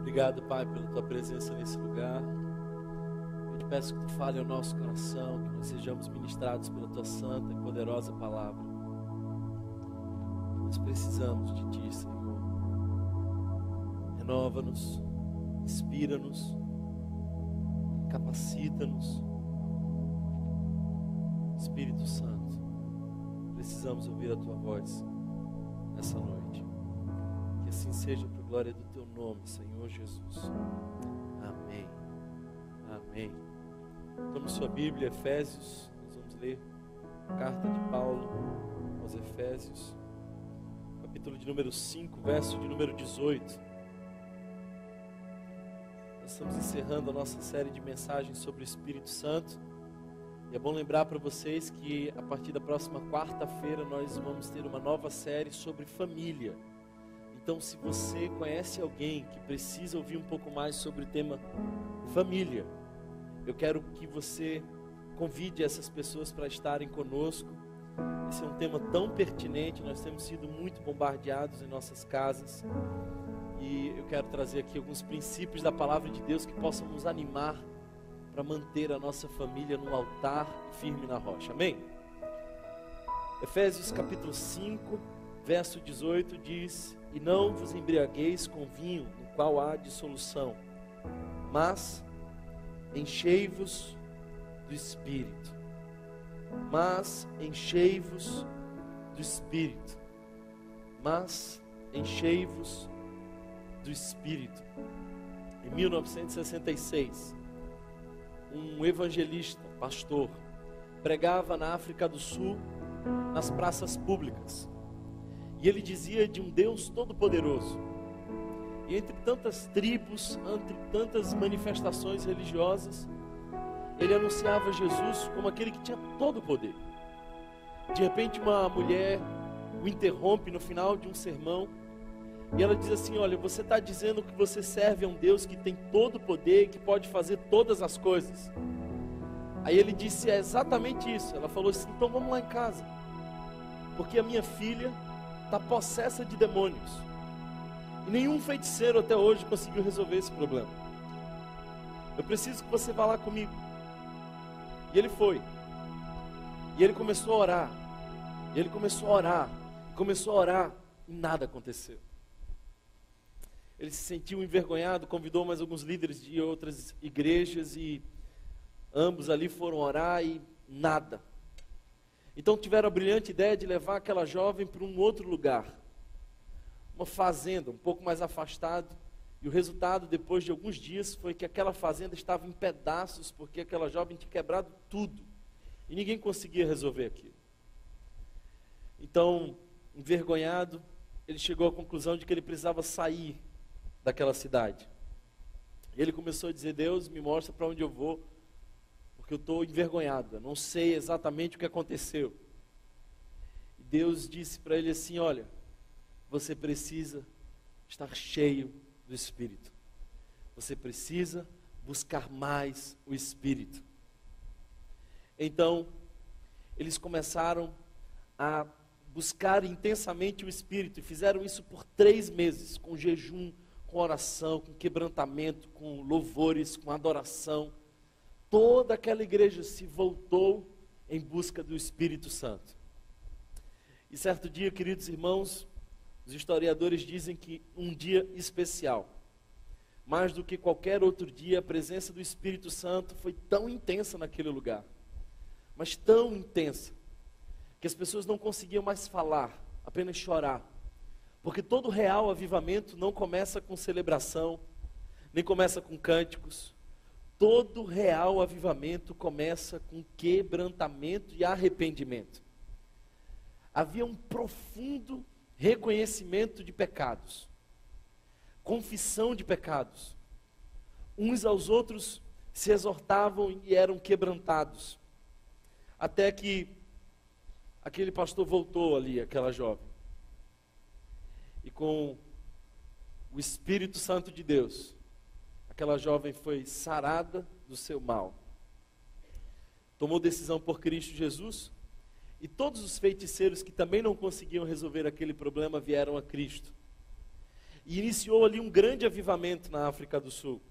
Obrigado, Pai, pela Tua presença nesse lugar. Eu te peço que Tu fale ao nosso coração, que nós sejamos ministrados pela Tua santa e poderosa palavra. Nós precisamos de Ti, Senhor. Renova-nos, inspira-nos, capacita-nos. Espírito Santo, precisamos ouvir a Tua voz nessa noite. Que assim seja para a glória do Teu nome, Senhor Jesus. Amém. Amém. Tome sua Bíblia, Efésios. Nós vamos ler a carta de Paulo aos Efésios, capítulo de número 5, verso de número 18. Nós estamos encerrando a nossa série de mensagens sobre o Espírito Santo. E é bom lembrar para vocês que a partir da próxima quarta-feira nós vamos ter uma nova série sobre família. Então, se você conhece alguém que precisa ouvir um pouco mais sobre o tema família, eu quero que você convide essas pessoas para estarem conosco. Esse é um tema tão pertinente, nós temos sido muito bombardeados em nossas casas. E eu quero trazer aqui alguns princípios da palavra de Deus que possam nos animar para manter a nossa família no altar firme na rocha. Amém? Efésios capítulo 5, verso 18 diz: E não vos embriagueis com vinho, no qual há dissolução, mas enchei-vos do Espírito. Mas enchei-vos do Espírito. Mas enchei-vos do Espírito. Em 1966, um evangelista, pastor, pregava na África do Sul, nas praças públicas. E ele dizia de um Deus todo-poderoso. E entre tantas tribos, entre tantas manifestações religiosas, ele anunciava Jesus como aquele que tinha todo o poder. De repente uma mulher o interrompe no final de um sermão, e ela diz assim: olha, você está dizendo que você serve a um Deus que tem todo o poder e que pode fazer todas as coisas. Aí ele disse: é exatamente isso. Ela falou assim: então vamos lá em casa, porque a minha filha está possessa de demônios, e nenhum feiticeiro até hoje conseguiu resolver esse problema. Eu preciso que você vá lá comigo. E ele foi. E ele começou a orar. E ele começou a orar. Começou a orar e nada aconteceu. Ele se sentiu envergonhado, convidou mais alguns líderes de outras igrejas e ambos ali foram orar e nada. Então tiveram a brilhante ideia de levar aquela jovem para um outro lugar, uma fazenda um pouco mais afastado. E o resultado, depois de alguns dias, foi que aquela fazenda estava em pedaços, porque aquela jovem tinha quebrado tudo e ninguém conseguia resolver aquilo. Então, envergonhado, ele chegou à conclusão de que ele precisava sair daquela cidade. E ele começou a dizer: Deus, me mostra para onde eu vou, porque eu estou envergonhado, eu não sei exatamente o que aconteceu. E Deus disse para ele assim: olha, você precisa estar cheio do Espírito. Você precisa buscar mais o Espírito. Então, eles começaram a buscar intensamente o Espírito, e fizeram isso por 3 meses, com jejum, com oração, com quebrantamento, com louvores, com adoração. Toda aquela igreja se voltou em busca do Espírito Santo. E certo dia, queridos irmãos, os historiadores dizem que um dia especial, mais do que qualquer outro dia, a presença do Espírito Santo foi tão intensa naquele lugar, mas tão intensa, que as pessoas não conseguiam mais falar, apenas chorar. Porque todo real avivamento não começa com celebração, nem começa com cânticos. Todo real avivamento começa com quebrantamento e arrependimento. Havia um profundo reconhecimento de pecados, confissão de pecados. Uns aos outros se exortavam e eram quebrantados. Até que aquele pastor voltou ali, aquela jovem. E com o Espírito Santo de Deus, aquela jovem foi sarada do seu mal. Tomou decisão por Cristo Jesus. E todos os feiticeiros que também não conseguiam resolver aquele problema vieram a Cristo. e iniciou ali um grande avivamento na África do Sul.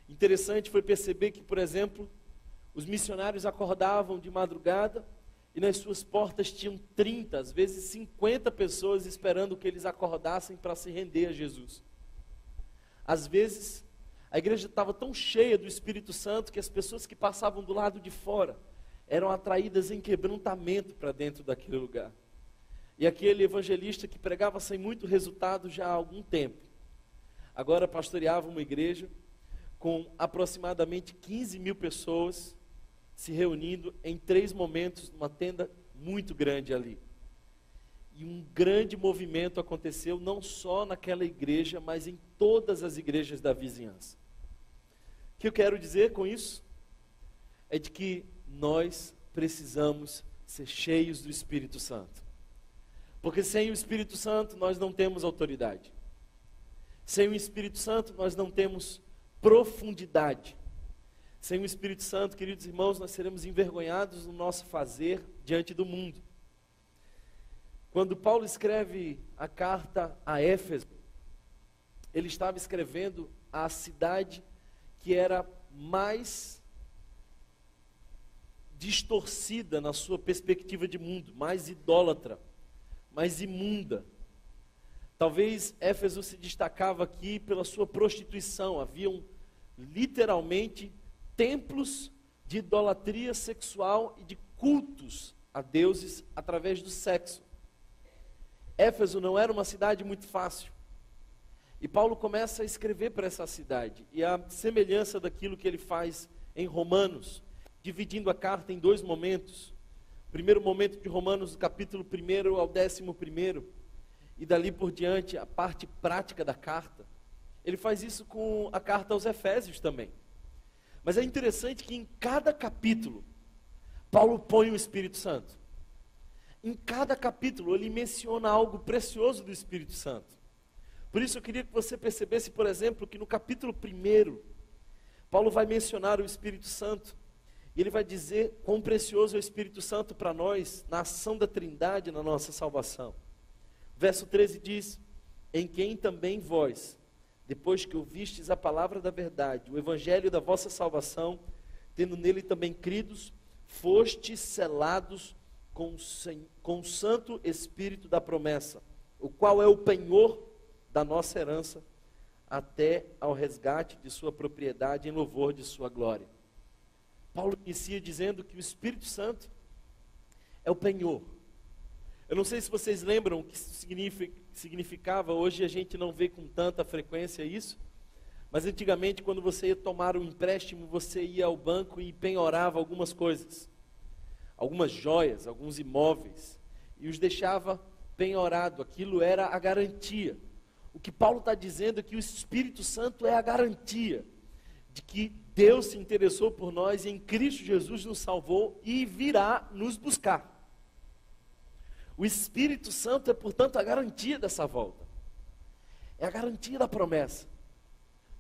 Interessante foi perceber que, por exemplo, os missionários acordavam de madrugada e nas suas portas tinham 30, às vezes 50 pessoas esperando que eles acordassem para se render a Jesus. Às vezes, a igreja estava tão cheia do Espírito Santo que as pessoas que passavam do lado de fora eram atraídas em quebrantamento para dentro daquele lugar. E aquele evangelista que pregava sem muito resultado já há algum tempo, agora pastoreava uma igreja com aproximadamente 15 mil pessoas se reunindo em 3 momentos, numa tenda muito grande ali. E um grande movimento aconteceu, não só naquela igreja, mas em todas as igrejas da vizinhança. O que eu quero dizer com isso? É de que nós precisamos ser cheios do Espírito Santo. Porque sem o Espírito Santo nós não temos autoridade. Sem o Espírito Santo nós não temos profundidade. Sem o Espírito Santo, queridos irmãos, nós seremos envergonhados no nosso fazer diante do mundo. Quando Paulo escreve a carta a Éfeso, ele estava escrevendo a cidade que era mais distorcida na sua perspectiva de mundo, mais idólatra, mais imunda. Talvez Éfeso se destacava aqui pela sua prostituição. Haviam literalmente templos de idolatria sexual e de cultos a deuses através do sexo. Éfeso não era uma cidade muito fácil. E Paulo começa a escrever para essa cidade. E a semelhança daquilo que ele faz em Romanos, dividindo a carta em 2 momentos. O primeiro momento de Romanos, do capítulo 1 ao 11, e dali por diante, a parte prática da carta. Ele faz isso com a carta aos Efésios também. Mas é interessante que em cada capítulo, Paulo põe o Espírito Santo. Em cada capítulo, ele menciona algo precioso do Espírito Santo. Por isso eu queria que você percebesse, por exemplo, que no capítulo 1, Paulo vai mencionar o Espírito Santo. E ele vai dizer quão precioso é o Espírito Santo para nós, na ação da Trindade, na nossa salvação. Verso 13 diz: em quem também vós, depois que ouvistes a palavra da verdade, o evangelho da vossa salvação, tendo nele também cridos, fostes selados com o Santo Espírito da promessa, o qual é o penhor da nossa herança, até ao resgate de sua propriedade em louvor de sua glória. Paulo inicia dizendo que o Espírito Santo é o penhor. Eu não sei se vocês lembram o que isso significava, hoje a gente não vê com tanta frequência isso, mas antigamente quando você ia tomar um empréstimo, você ia ao banco e penhorava algumas coisas, algumas joias, alguns imóveis, e os deixava penhorado, aquilo era a garantia. O que Paulo está dizendo é que o Espírito Santo é a garantia de que Deus se interessou por nós e em Cristo Jesus nos salvou e virá nos buscar. O Espírito Santo é, portanto, a garantia dessa volta. É a garantia da promessa.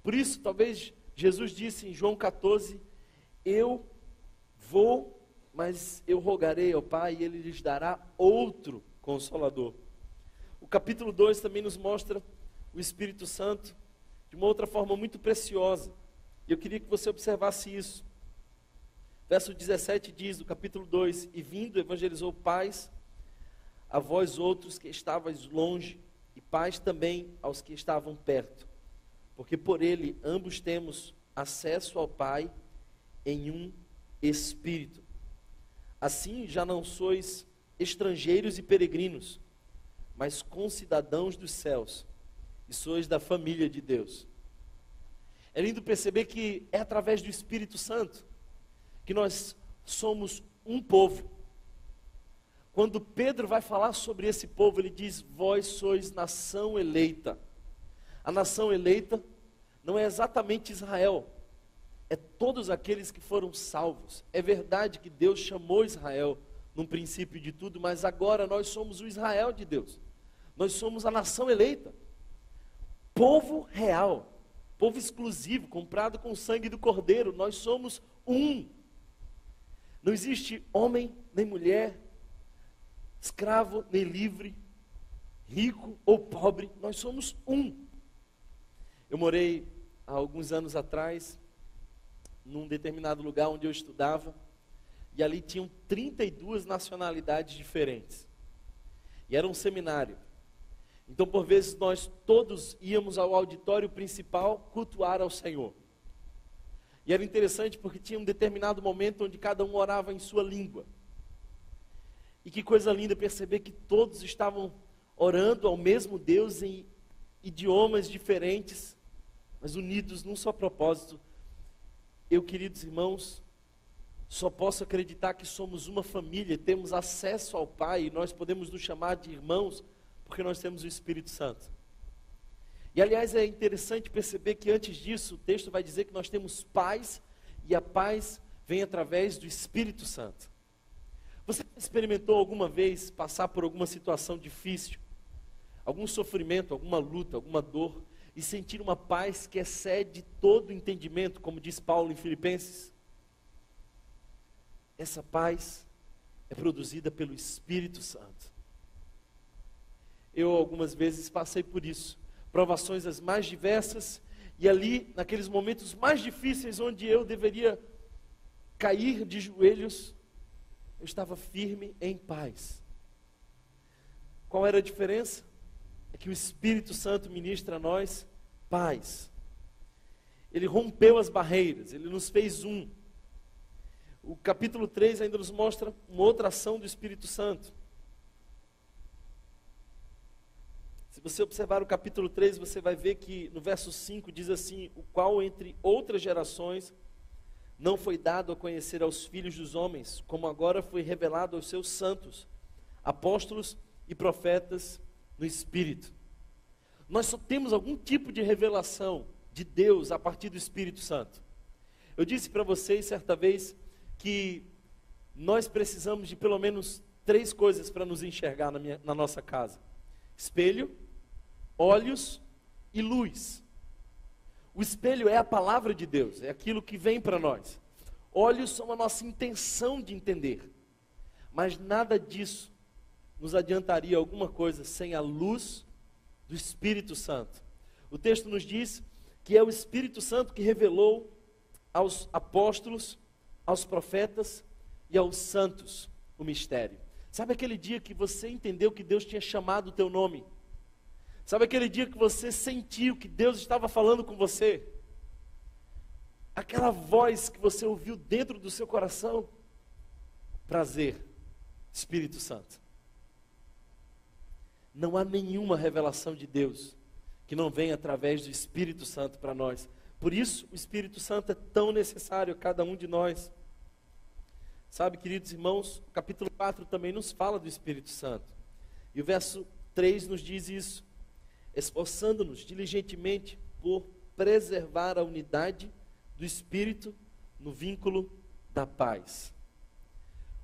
Por isso, talvez Jesus disse em João 14, eu vou, mas eu rogarei ao Pai e Ele lhes dará outro Consolador. O capítulo 2 também nos mostra o Espírito Santo de uma outra forma muito preciosa. E eu queria que você observasse isso. Verso 17 diz, do capítulo 2, e vindo evangelizou paz a vós outros que estavais longe, e paz também aos que estavam perto, porque por ele ambos temos acesso ao Pai em um Espírito. Assim já não sois estrangeiros e peregrinos, mas concidadãos dos céus, e sois da família de Deus. É lindo perceber que é através do Espírito Santo que nós somos um povo. Quando Pedro vai falar sobre esse povo, ele diz, vós sois nação eleita. A nação eleita não é exatamente Israel, é todos aqueles que foram salvos. É verdade que Deus chamou Israel num princípio de tudo, mas agora nós somos o Israel de Deus. Nós somos a nação eleita, povo real, povo exclusivo, comprado com o sangue do Cordeiro. Nós somos um. Não existe homem nem mulher, escravo nem livre, rico ou pobre, nós somos um. Eu morei há alguns anos atrás num determinado lugar onde eu estudava, e ali tinham 32 nacionalidades diferentes. E era um seminário. Então, por vezes, nós todos íamos ao auditório principal cultuar ao Senhor. E era interessante porque tinha um determinado momento onde cada um orava em sua língua. E que coisa linda perceber que todos estavam orando ao mesmo Deus em idiomas diferentes, mas unidos num só propósito. Eu, queridos irmãos, só posso acreditar que somos uma família, temos acesso ao Pai, e nós podemos nos chamar de irmãos, porque nós temos o Espírito Santo. E aliás é interessante perceber que antes disso, o texto vai dizer que nós temos paz, e a paz vem através do Espírito Santo. Você experimentou alguma vez passar por alguma situação difícil, algum sofrimento, alguma luta, alguma dor, e sentir uma paz que excede todo o entendimento, como diz Paulo em Filipenses? Essa paz é produzida pelo Espírito Santo. Eu algumas vezes passei por isso, provações as mais diversas, e ali, naqueles momentos mais difíceis, onde eu deveria cair de joelhos, eu estava firme em paz. Qual era a diferença? É que o Espírito Santo ministra a nós paz. Ele rompeu as barreiras, ele nos fez um. O capítulo 3 ainda nos mostra uma outra ação do Espírito Santo. Se você observar o capítulo 3, você vai ver que no verso 5 diz assim: o qual entre outras gerações não foi dado a conhecer aos filhos dos homens, como agora foi revelado aos seus santos, apóstolos e profetas no Espírito. Nós só temos algum tipo de revelação de Deus a partir do Espírito Santo. Eu disse para vocês certa vez que nós precisamos de pelo menos 3 coisas para nos enxergar na nossa casa: espelho, olhos e luz. O espelho é a palavra de Deus, é aquilo que vem para nós. Olhos são a nossa intenção de entender, mas nada disso nos adiantaria alguma coisa sem a luz do Espírito Santo. O texto nos diz que é o Espírito Santo que revelou aos apóstolos, aos profetas e aos santos o mistério. Sabe aquele dia que você entendeu que Deus tinha chamado o teu nome? Sabe aquele dia que você sentiu que Deus estava falando com você? Aquela voz que você ouviu dentro do seu coração? Prazer, Espírito Santo. Não há nenhuma revelação de Deus que não venha através do Espírito Santo para nós. Por isso, o Espírito Santo é tão necessário a cada um de nós. Sabe, queridos irmãos, o capítulo 4 também nos fala do Espírito Santo. E o verso 3 nos diz isso: esforçando-nos diligentemente por preservar a unidade do Espírito no vínculo da paz.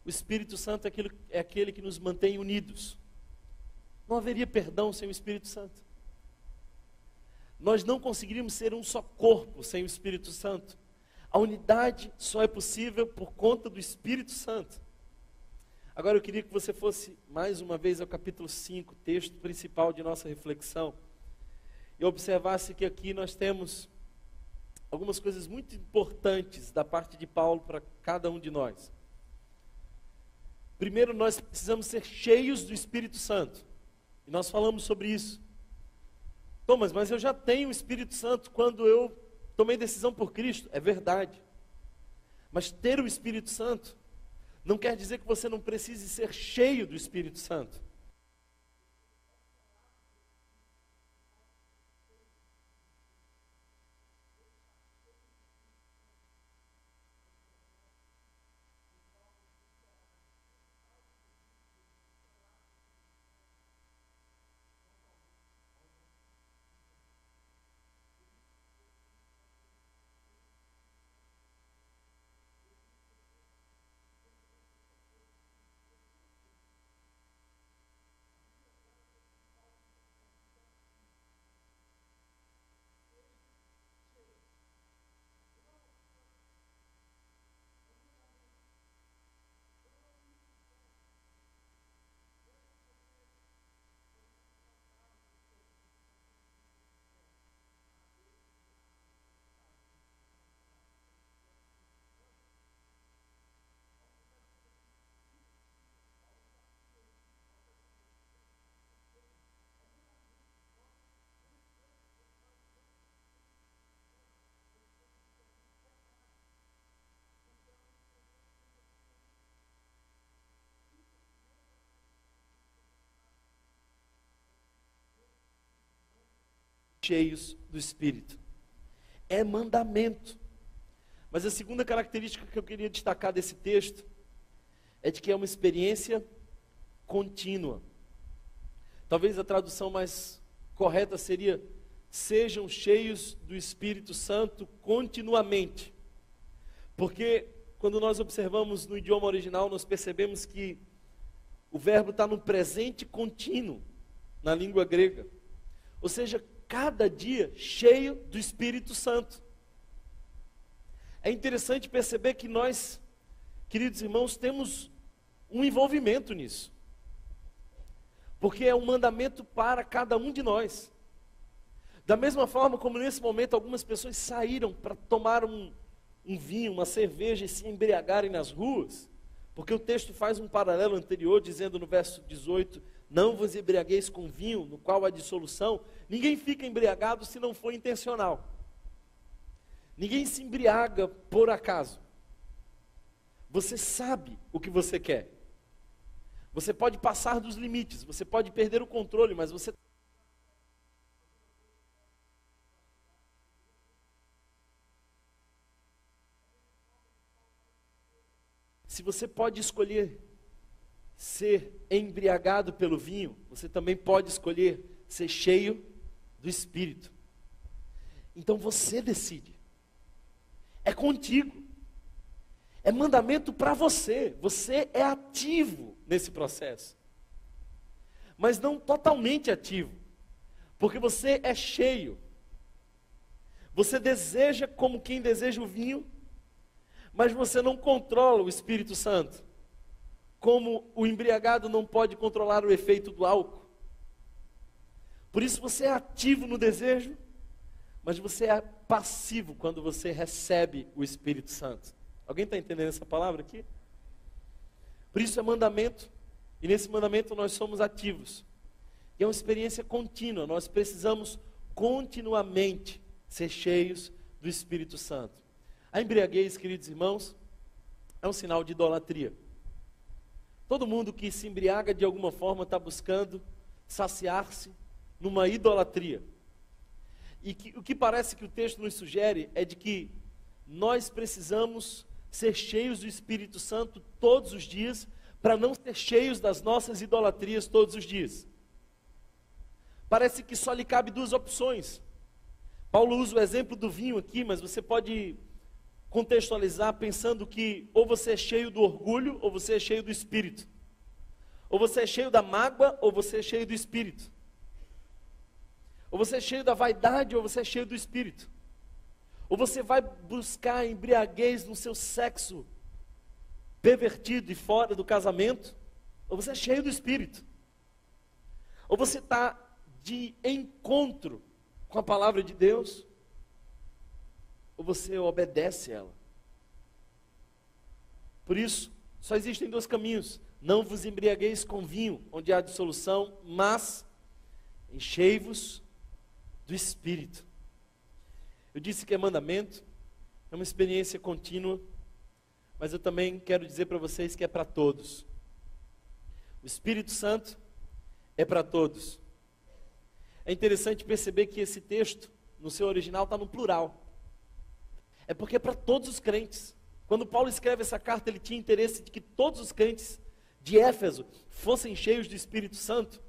O Espírito Santo é aquele que nos mantém unidos. Não haveria perdão sem o Espírito Santo. Nós não conseguiríamos ser um só corpo sem o Espírito Santo. A unidade só é possível por conta do Espírito Santo. Agora eu queria que você fosse mais uma vez ao capítulo 5, texto principal de nossa reflexão, e observasse que aqui nós temos algumas coisas muito importantes da parte de Paulo para cada um de nós. Primeiro, nós precisamos ser cheios do Espírito Santo, e nós falamos sobre isso. Thomas, mas eu já tenho o Espírito Santo quando eu tomei decisão por Cristo. É verdade. Mas ter o Espírito Santo não quer dizer que você não precise ser cheio do Espírito Santo. cheios do Espírito. É mandamento. Mas a segunda característica que eu queria destacar desse texto é de que é uma experiência contínua. Talvez a tradução mais correta seria: sejam cheios do Espírito Santo continuamente. Porque quando nós observamos no idioma original, nós percebemos que o verbo está no presente contínuo na língua grega. Ou seja, cada dia cheio do Espírito Santo. É interessante perceber que nós, queridos irmãos, temos um envolvimento nisso. Porque é um mandamento para cada um de nós. Da mesma forma como nesse momento algumas pessoas saíram para tomar um vinho, uma cerveja e se embriagarem nas ruas, porque o texto faz um paralelo anterior, dizendo no verso 18, não vos embriagueis com vinho, no qual há dissolução. Ninguém fica embriagado se não for intencional. Ninguém se embriaga por acaso. Você sabe o que você quer. Você pode passar dos limites, você pode perder o controle, mas você... Se você pode escolher ser embriagado pelo vinho, você também pode escolher ser cheio do Espírito. Então você decide. É contigo. É mandamento para você. Você é ativo nesse processo. Mas não totalmente ativo. Porque você é cheio. Você deseja como quem deseja o vinho, mas você não controla o Espírito Santo. Como o embriagado não pode controlar o efeito do álcool. Por isso você é ativo no desejo, mas você é passivo quando você recebe o Espírito Santo. Alguém está entendendo essa palavra aqui? Por isso é mandamento, e nesse mandamento nós somos ativos. E é uma experiência contínua, nós precisamos continuamente ser cheios do Espírito Santo. A embriaguez, queridos irmãos, é um sinal de idolatria. Todo mundo que se embriaga de alguma forma está buscando saciar-se numa idolatria. E o que parece que o texto nos sugere é de que nós precisamos ser cheios do Espírito Santo todos os dias, para não ser cheios das nossas idolatrias todos os dias. Parece que só lhe cabe duas opções. Paulo usa o exemplo do vinho aqui, mas você pode contextualizar pensando que ou você é cheio do orgulho, ou você é cheio do Espírito. Ou você é cheio da mágoa, ou você é cheio do Espírito. Ou você é cheio da vaidade, ou você é cheio do Espírito. Ou você vai buscar embriaguez no seu sexo pervertido e fora do casamento, ou você é cheio do Espírito. Ou você está de encontro com a palavra de Deus, ou você obedece ela. Por isso, só existem dois caminhos: não vos embriagueis com vinho, onde há dissolução, mas enchei-vos do Espírito. Eu disse que é mandamento, é uma experiência contínua, mas eu também quero dizer para vocês que é para todos. O Espírito Santo é para todos. É interessante perceber que esse texto, no seu original, está no plural. É porque é para todos os crentes. Quando Paulo escreve essa carta, ele tinha interesse de que todos os crentes de Éfeso fossem cheios do Espírito Santo.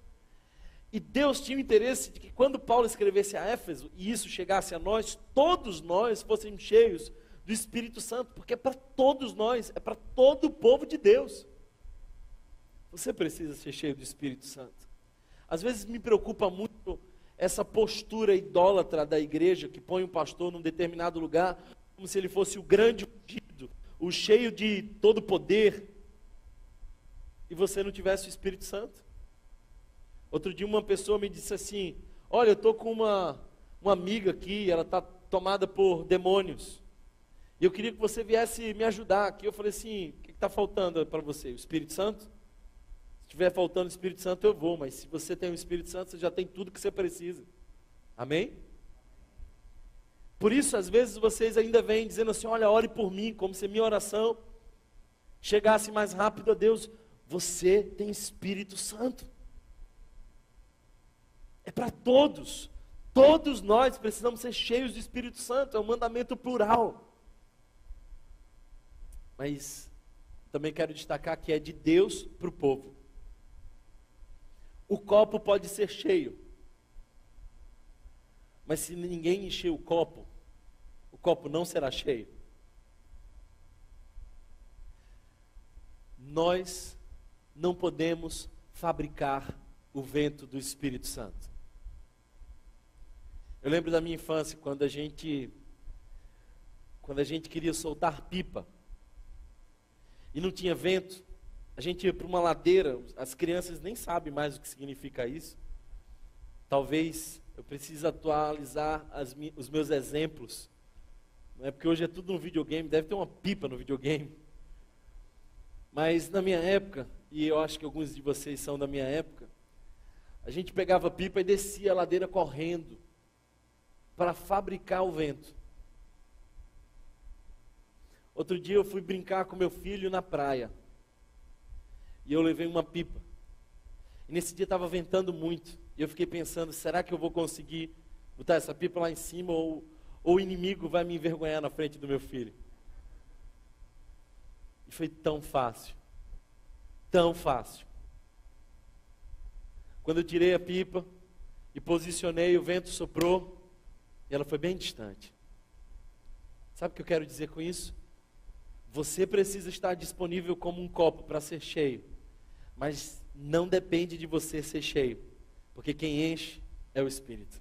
E Deus tinha o interesse de que quando Paulo escrevesse a Éfeso, e isso chegasse a nós, todos nós fôssemos cheios do Espírito Santo, porque é para todos nós, é para todo o povo de Deus. Você precisa ser cheio do Espírito Santo. Às vezes me preocupa muito essa postura idólatra da igreja, que põe o pastor num determinado lugar, como se ele fosse o grande ungido, o cheio de todo poder, e você não tivesse o Espírito Santo. Outro dia uma pessoa me disse assim: olha, eu estou com uma amiga aqui, ela está tomada por demônios, e eu queria que você viesse me ajudar aqui. Eu falei assim: o que está faltando para você? O Espírito Santo? Se estiver faltando o Espírito Santo, eu vou, mas se você tem o Espírito Santo, você já tem tudo que você precisa. Amém? Por isso, às vezes, vocês ainda vêm dizendo assim: olha, ore por mim, como se minha oração chegasse mais rápido a Deus. Você tem Espírito Santo. É para todos. Todos nós precisamos ser cheios do Espírito Santo, é um mandamento plural. Mas também quero destacar que é de Deus para o povo. O copo pode ser cheio, mas se ninguém encher o copo não será cheio. Nós não podemos fabricar o vento do Espírito Santo. Eu lembro da minha infância, quando a gente queria soltar pipa e não tinha vento, a gente ia para uma ladeira. As crianças nem sabem mais o que significa isso. Talvez eu precise atualizar os meus exemplos, não é? Porque hoje é tudo no videogame, deve ter uma pipa no videogame. Mas na minha época, e eu acho que alguns de vocês são da minha época, a gente pegava pipa e descia a ladeira correndo para fabricar o vento. Outro dia eu fui brincar com meu filho na praia e eu levei uma pipa. E nesse dia estava ventando muito e eu fiquei pensando, será que eu vou conseguir botar essa pipa lá em cima ou o inimigo vai me envergonhar na frente do meu filho? E foi tão fácil, tão fácil. Quando eu tirei a pipa e posicionei, o vento soprou e ela foi bem distante. Sabe o que eu quero dizer com isso? Você precisa estar disponível como um copo para ser cheio, mas não depende de você ser cheio, porque quem enche é o Espírito.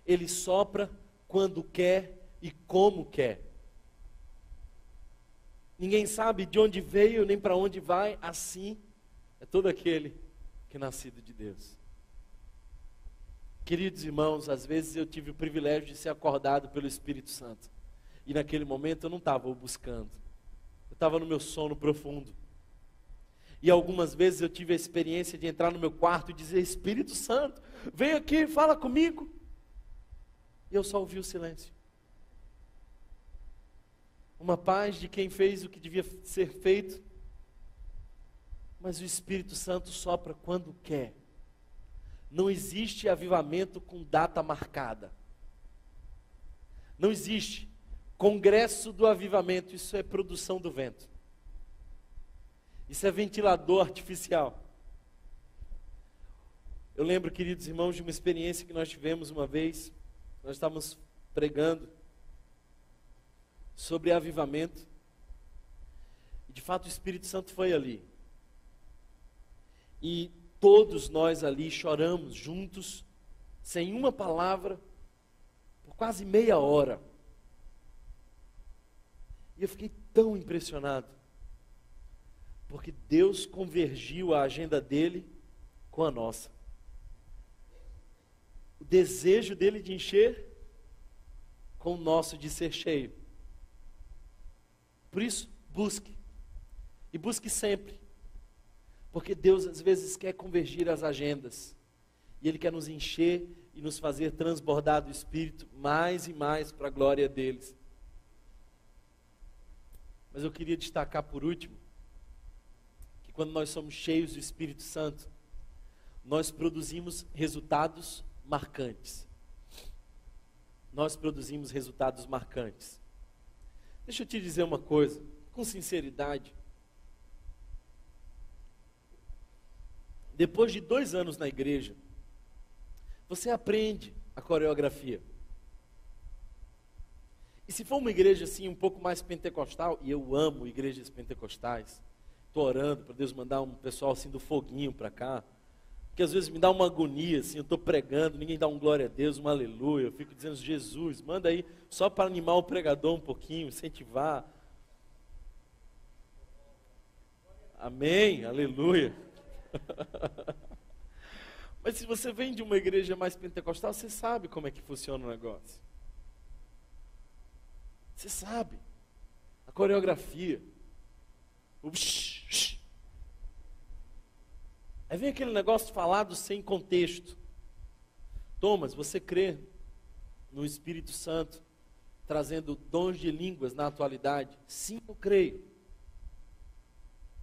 Ele sopra quando quer e como quer. Ninguém sabe de onde veio nem para onde vai, assim é todo aquele que é nascido de Deus. Queridos irmãos, às vezes eu tive o privilégio de ser acordado pelo Espírito Santo. E naquele momento eu não estava o buscando. Eu estava no meu sono profundo. E algumas vezes eu tive a experiência de entrar no meu quarto e dizer, Espírito Santo, vem aqui, fala comigo. E eu só ouvi o silêncio. Uma paz de quem fez o que devia ser feito. Mas o Espírito Santo sopra quando quer. Não existe avivamento com data marcada. Não existe congresso do avivamento. Isso é produção do vento. Isso é ventilador artificial. Eu lembro, queridos irmãos, de uma experiência que nós tivemos uma vez. Nós estávamos pregando sobre avivamento. E de fato o Espírito Santo foi ali. E todos nós ali choramos juntos, sem uma palavra, por quase meia hora. E eu fiquei tão impressionado, porque Deus convergiu a agenda dele com a nossa. O desejo dele de encher com o nosso de ser cheio. Por isso, busque. E busque sempre. Porque Deus às vezes quer convergir as agendas. E Ele quer nos encher e nos fazer transbordar do Espírito mais e mais para a glória deles. Mas eu queria destacar por último, que quando nós somos cheios do Espírito Santo, nós produzimos resultados marcantes. Nós produzimos resultados marcantes. Deixa eu te dizer uma coisa, com sinceridade. Depois de 2 anos na igreja, você aprende a coreografia. E se for uma igreja assim um pouco mais pentecostal, e eu amo igrejas pentecostais, estou orando para Deus mandar um pessoal assim do foguinho para cá, porque às vezes me dá uma agonia, assim, eu estou pregando, ninguém dá um glória a Deus, um aleluia, eu fico dizendo, Jesus, manda aí, só para animar o pregador um pouquinho, incentivar. Amém, aleluia. Mas se você vem de uma igreja mais pentecostal, você sabe como é que funciona o negócio. Você sabe. A coreografia. O Aí vem aquele negócio falado sem contexto. Thomas, você crê no Espírito Santo trazendo dons de línguas na atualidade? Sim, eu creio.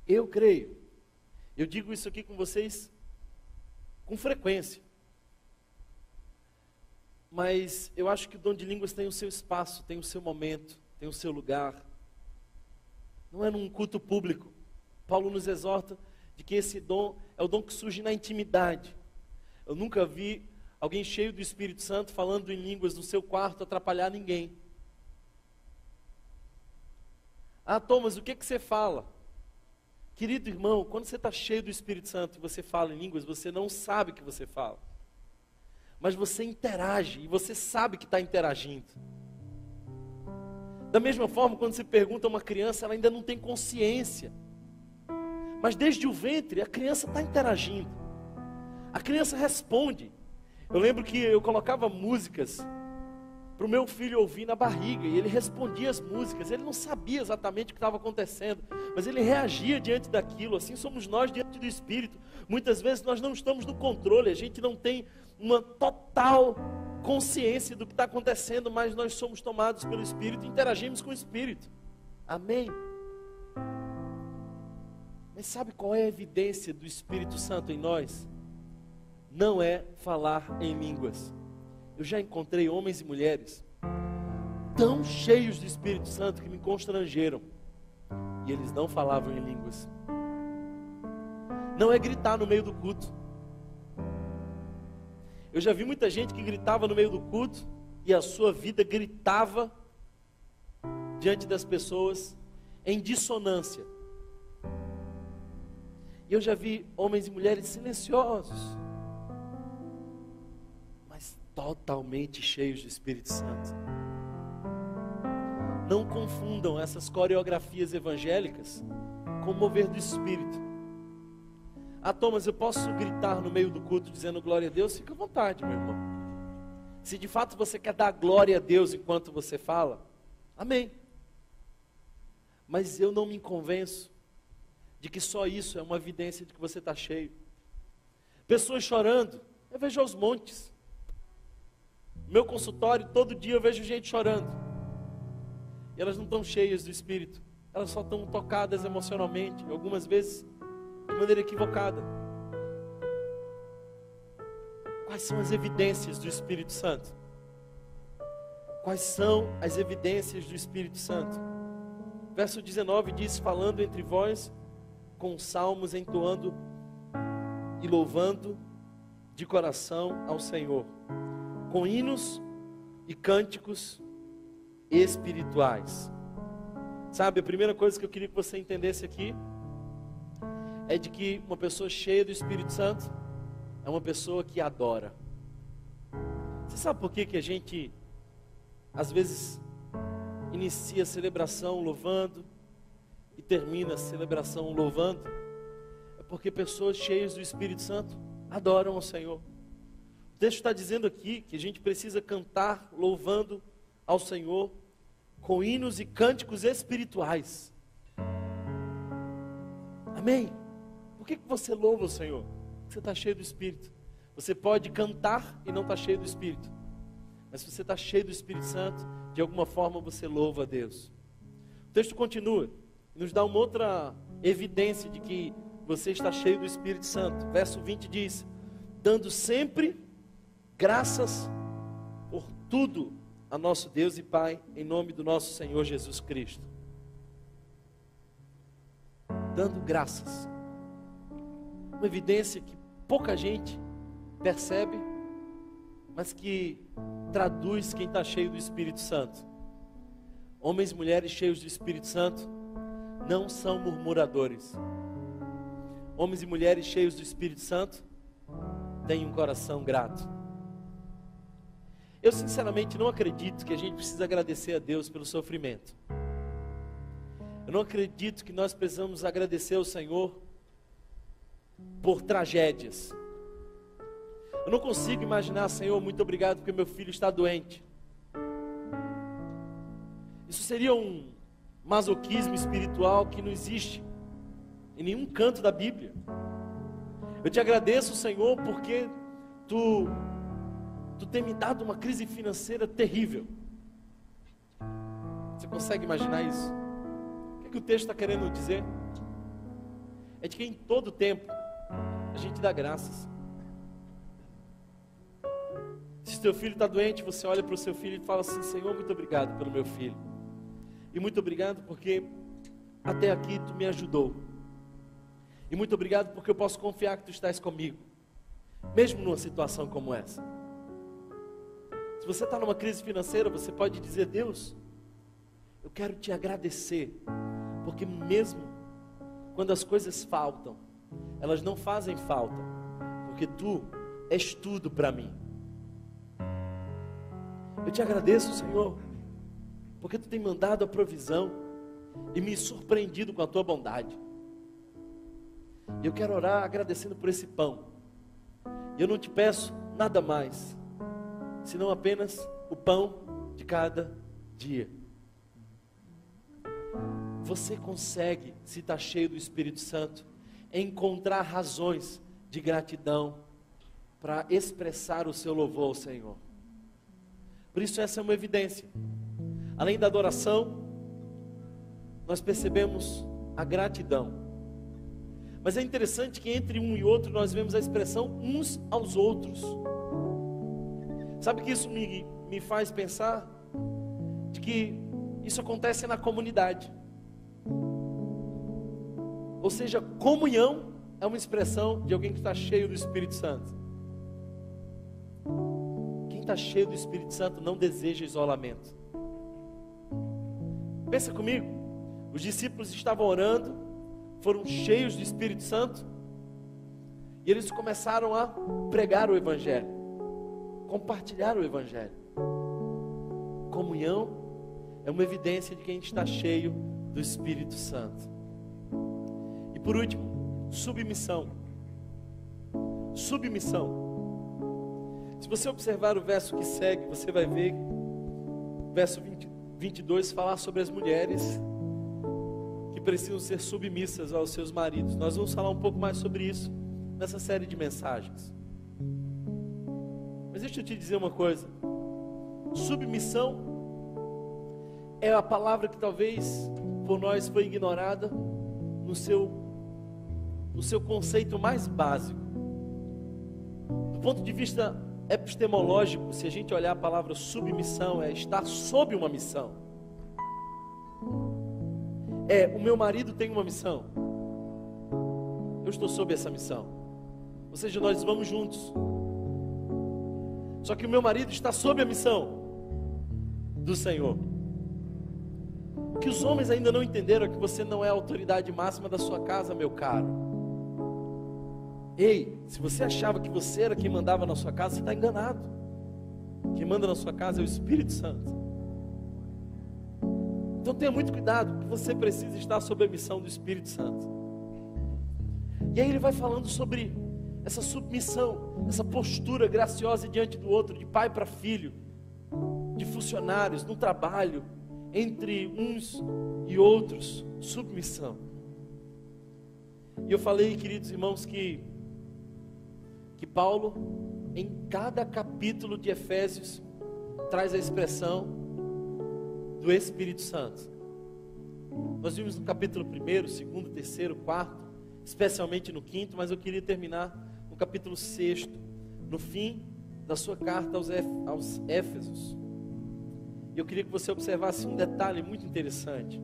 Eu creio. Eu digo isso aqui com vocês com frequência. Mas eu acho que o dom de línguas tem o seu espaço, tem o seu momento, tem o seu lugar. Não é num culto público. Paulo nos exorta de que esse dom é o dom que surge na intimidade. Eu nunca vi alguém cheio do Espírito Santo falando em línguas no seu quarto atrapalhar ninguém. Ah, Thomas, o que você fala? Querido irmão, quando você está cheio do Espírito Santo e você fala em línguas, você não sabe o que você fala. Mas você interage e você sabe que está interagindo. Da mesma forma, quando você pergunta a uma criança, ela ainda não tem consciência. Mas desde o ventre, a criança está interagindo. A criança responde. Eu lembro que eu colocava músicas para o meu filho ouvir na barriga, e ele respondia as músicas. Ele não sabia exatamente o que estava acontecendo, mas ele reagia diante daquilo. Assim somos nós diante do Espírito. Muitas vezes nós não estamos no controle, a gente não tem uma total consciência do que está acontecendo, mas nós somos tomados pelo Espírito e interagimos com o Espírito. Amém? Mas sabe qual é a evidência do Espírito Santo em nós? Não é falar em línguas. Eu já encontrei homens e mulheres tão cheios do Espírito Santo que me constrangeram, e eles não falavam em línguas. Não é gritar no meio do culto. Eu já vi muita gente que gritava no meio do culto e a sua vida gritava diante das pessoas em dissonância. E eu já vi homens e mulheres silenciosos, mas totalmente cheios do Espírito Santo. Não confundam essas coreografias evangélicas com o mover do Espírito. Ah, Thomas, eu posso gritar no meio do culto dizendo glória a Deus? Fica à vontade, meu irmão. Se de fato você quer dar glória a Deus enquanto você fala, amém. Mas eu não me convenço de que só isso é uma evidência de que você está cheio. Pessoas chorando, eu vejo aos montes. No meu consultório, todo dia eu vejo gente chorando. E elas não estão cheias do Espírito. Elas só estão tocadas emocionalmente, algumas vezes de maneira equivocada. Quais são as evidências do Espírito Santo? Quais são as evidências do Espírito Santo? Verso 19 diz: falando entre vós com salmos, entoando e louvando de coração ao Senhor, com hinos e cânticos espirituais. Sabe, a primeira coisa que eu queria que você entendesse aqui é de que uma pessoa cheia do Espírito Santo é uma pessoa que adora. Você sabe por que a gente às vezes inicia a celebração louvando e termina a celebração louvando? É porque pessoas cheias do Espírito Santo adoram ao Senhor. O texto está dizendo aqui que a gente precisa cantar louvando ao Senhor com hinos e cânticos espirituais. Amém? Por que você louva o Senhor? Porque você está cheio do Espírito. Você pode cantar e não está cheio do Espírito, mas se você está cheio do Espírito Santo, de alguma forma você louva a Deus. O texto continua e nos dá uma outra evidência de que você está cheio do Espírito Santo. Verso 20 diz: dando sempre graças por tudo a nosso Deus e Pai, em nome do nosso Senhor Jesus Cristo. Dando graças. Uma evidência que pouca gente percebe, mas que traduz quem está cheio do Espírito Santo. Homens e mulheres cheios do Espírito Santo não são murmuradores. Homens e mulheres cheios do Espírito Santo têm um coração grato. Eu sinceramente não acredito que a gente precisa agradecer a Deus pelo sofrimento. Eu não acredito que nós precisamos agradecer ao Senhor por tragédias. Eu não consigo imaginar: Senhor, muito obrigado porque meu filho está doente. Isso seria um masoquismo espiritual que não existe em nenhum canto da Bíblia. Eu te agradeço, Senhor, porque Tu tem me dado uma crise financeira terrível. Você consegue imaginar isso? O que o texto está querendo dizer? É de que em todo tempo a gente dá graças. Se teu filho está doente, você olha para o seu filho e fala assim: Senhor, muito obrigado pelo meu filho. E muito obrigado porque até aqui tu me ajudou. E muito obrigado porque eu posso confiar que tu estás comigo, mesmo numa situação como essa. Se você está numa crise financeira, você pode dizer: Deus, eu quero te agradecer, porque mesmo quando as coisas faltam, elas não fazem falta, porque tu és tudo para mim. Eu te agradeço, Senhor, porque tu tem mandado a provisão e me surpreendido com a tua bondade. E eu quero orar agradecendo por esse pão. E eu não te peço nada mais, senão apenas o pão de cada dia. Você consegue, se está cheio do Espírito Santo, encontrar razões de gratidão para expressar o seu louvor ao Senhor. Por isso essa é uma evidência. Além da adoração, nós percebemos a gratidão. Mas é interessante que entre um e outro nós vemos a expressão uns aos outros. Sabe que isso me faz pensar? De que isso acontece na comunidade. Ou seja, comunhão é uma expressão de alguém que está cheio do Espírito Santo. Quem está cheio do Espírito Santo não deseja isolamento. Pensa comigo, os discípulos estavam orando, foram cheios do Espírito Santo, e eles começaram a pregar o Evangelho, compartilhar o Evangelho. Comunhão é uma evidência de quem está cheio do Espírito Santo. E por último, submissão. Submissão. Se você observar o verso que segue, você vai ver o verso 22 falar sobre as mulheres que precisam ser submissas aos seus maridos. Nós vamos falar um pouco mais sobre isso nessa série de mensagens. Mas deixa eu te dizer uma coisa. Submissão é a palavra que talvez por nós foi ignorada no seu conceito mais básico. Do ponto de vista epistemológico, se a gente olhar a palavra submissão, é estar sob uma missão. O meu marido tem uma missão, eu estou sob essa missão, ou seja, nós vamos juntos. Só que o meu marido está sob a missão do Senhor. O que os homens ainda não entenderam é que você não é a autoridade máxima da sua casa, meu caro. Ei, se você achava que você era quem mandava na sua casa, você está enganado. Quem manda na sua casa é o Espírito Santo. Então tenha muito cuidado, que você precisa estar sob a missão do Espírito Santo. E aí ele vai falando sobre essa submissão, essa postura graciosa diante do outro, de pai para filho, de funcionários, no trabalho, entre uns e outros, submissão. E eu falei, queridos irmãos, que Paulo, em cada capítulo de Efésios, traz a expressão do Espírito Santo. Nós vimos no capítulo 1º, 2º, 3º, 4º, especialmente no 5º, mas eu queria terminar no capítulo 6º, no fim da sua carta aos Éfesos. E eu queria que você observasse um detalhe muito interessante.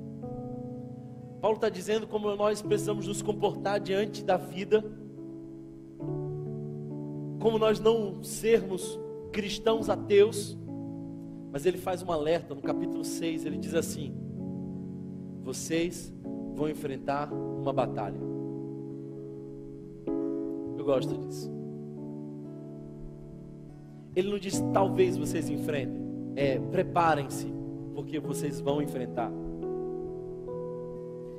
Paulo está dizendo como nós precisamos nos comportar diante da vida, como nós não sermos cristãos ateus, mas ele faz um alerta no capítulo 6, ele diz assim: vocês vão enfrentar uma batalha. Eu gosto disso. Ele não diz talvez vocês enfrentem, preparem-se, porque vocês vão enfrentar.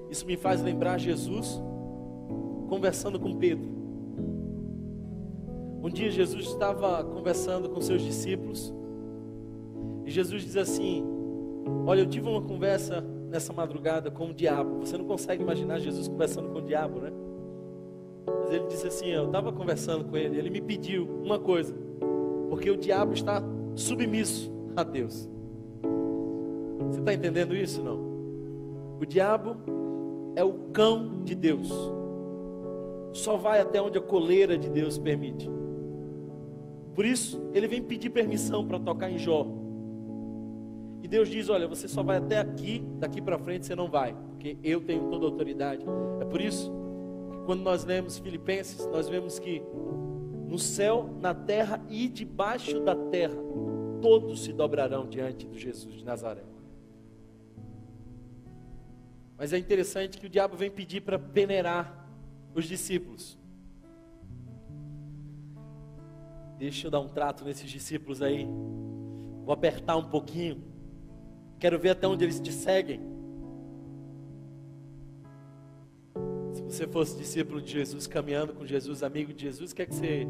Isso me faz lembrar Jesus conversando com Pedro. Um dia Jesus estava conversando com seus discípulos e Jesus diz assim: olha, eu tive uma conversa nessa madrugada com o diabo. Você não consegue imaginar Jesus conversando com o diabo, né? Mas ele disse assim: eu estava conversando com ele, ele me pediu uma coisa, porque o diabo está submisso a Deus. Você está entendendo isso, não? O diabo é o cão de Deus, só vai até onde a coleira de Deus permite. Por isso, ele vem pedir permissão para tocar em Jó. E Deus diz: olha, você só vai até aqui, daqui para frente você não vai, porque eu tenho toda a autoridade. É por isso que quando nós lemos Filipenses, nós vemos que no céu, na terra e debaixo da terra, todos se dobrarão diante de Jesus de Nazaré. Mas é interessante que o diabo vem pedir para peneirar os discípulos. Deixa eu dar um trato nesses discípulos aí. Vou apertar um pouquinho. Quero ver até onde eles te seguem. Se você fosse discípulo de Jesus, caminhando com Jesus, amigo de Jesus, o que é que você